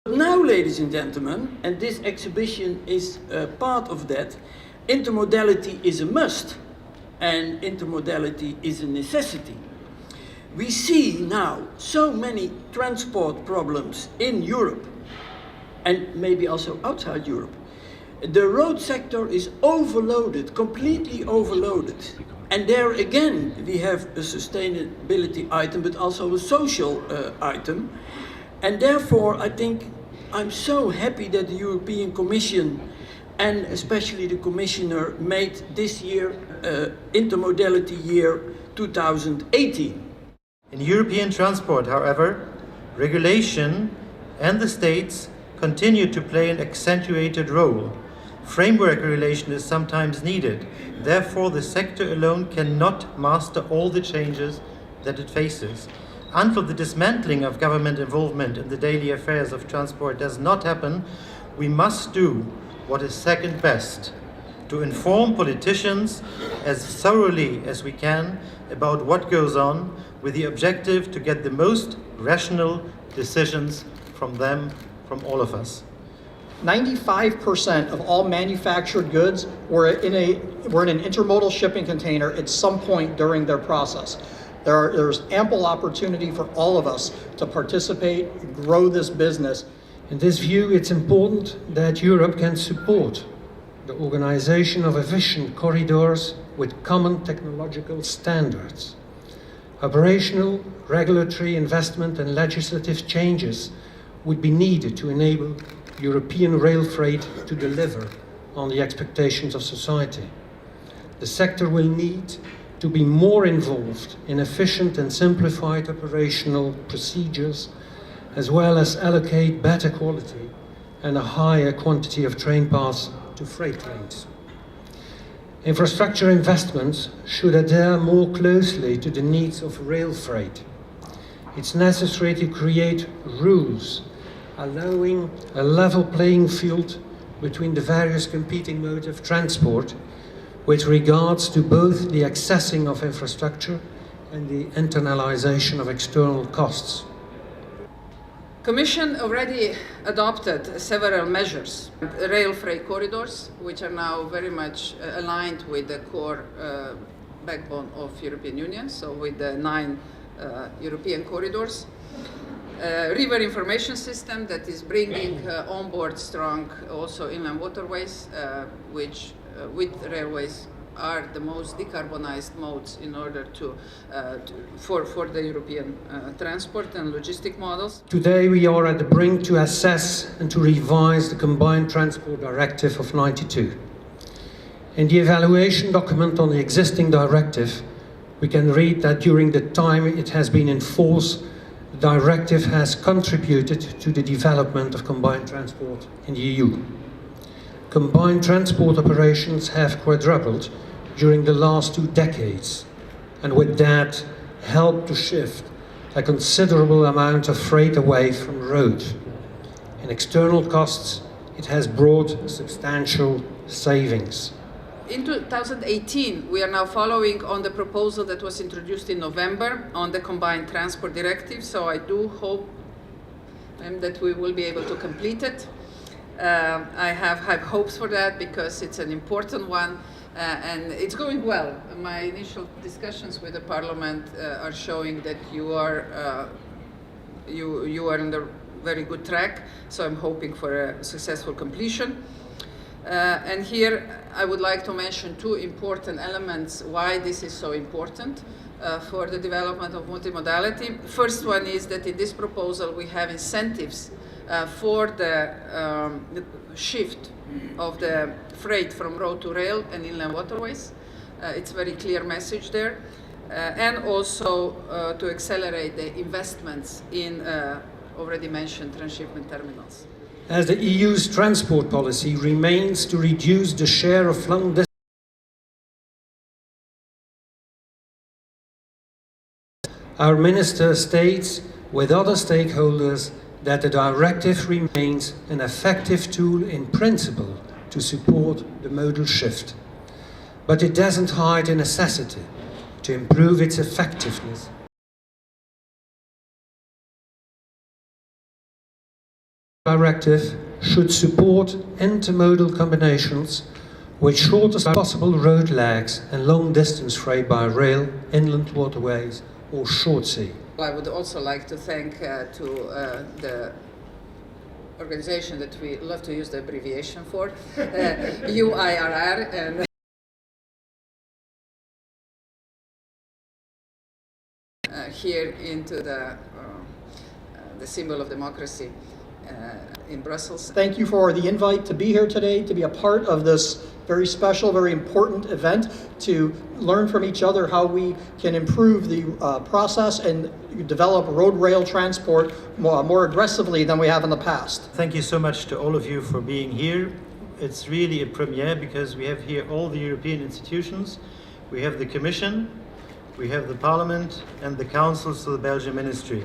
Now, ladies and gentlemen, and this exhibition is part of that, intermodality is a must and intermodality is a necessity. We see now so many transport problems in Europe and maybe also outside Europe. The road sector is overloaded, completely overloaded. And there again, we have a sustainability item, but also a social item. And therefore, I think I'm so happy that the European Commission and especially the Commissioner made this year Intermodality Year 2018. In European transport, however, regulation and the states continue to play an accentuated role. Framework regulation is sometimes needed. Therefore, the sector alone cannot master all the changes that it faces. Until the dismantling of government involvement in the daily affairs of transport does not happen, we must do what is second best: to inform politicians as thoroughly as we can about what goes on, with the objective to get the most rational decisions from them, from all of us. 95% of all manufactured goods were in an intermodal shipping container at some point during their process. There's ample opportunity for all of us to participate, grow this business. In this view, it's important that Europe can support the organization of efficient corridors with common technological standards. Operational, regulatory, investment and legislative changes would be needed to enable European rail freight to deliver on the expectations of society. The sector will need to be more involved in efficient and simplified operational procedures, as well as allocate better quality and a higher quantity of train paths to freight lanes. Infrastructure investments should adhere more closely to the needs of rail freight. It's necessary to create rules allowing a level playing field between the various competing modes of transport with regards to both the accessing of infrastructure and the internalization of external costs. Commission already adopted several measures, rail freight corridors, which are now very much aligned with the core backbone of European Union, so with the 9 European corridors. River information system that is bringing on board strong also inland waterways, which with railways are the most decarbonized modes in order for the European transport and logistic models. Today we are at the brink to assess and to revise the Combined Transport Directive of '92. In the evaluation document on the existing directive, we can read that during the time it has been in force, the directive has contributed to the development of combined transport in the EU. Combined transport operations have quadrupled during the last 2 decades, and with that helped to shift a considerable amount of freight away from road. In external costs, it has brought substantial savings. In 2018, we are now following on the proposal that was introduced in November on the Combined Transport Directive, so I do hope that we will be able to complete it. I have high hopes for that because it's an important one and it's going well. My initial discussions with the Parliament are showing that you are on the very good track, so I'm hoping for a successful completion. And here I would like to mention 2 important elements why this is so important for the development of multimodality. First one is that in this proposal we have incentives for the shift of the freight from road to rail and inland waterways. It's a very clear message there. And also to accelerate the investments in already mentioned transshipment terminals. As the EU's transport policy remains to reduce the share of long distance, our Minister states with other stakeholders that the directive remains an effective tool in principle to support the modal shift. But it doesn't hide the necessity to improve its effectiveness Directive should support intermodal combinations with shortest possible road legs and long-distance freight by rail, inland waterways or short sea. I would also like to thank the organization that we love to use the abbreviation for, UIRR, and here into the symbol of democracy in Brussels. Thank you for the invite to be here today, to be a part of this very special, very important event, to learn from each other how we can improve the process and develop road rail transport more aggressively than we have in the past. Thank you so much to all of you for being here. It's really a premiere because we have here all the European institutions. We have the Commission, we have the Parliament and the Council, so the Belgian Ministry.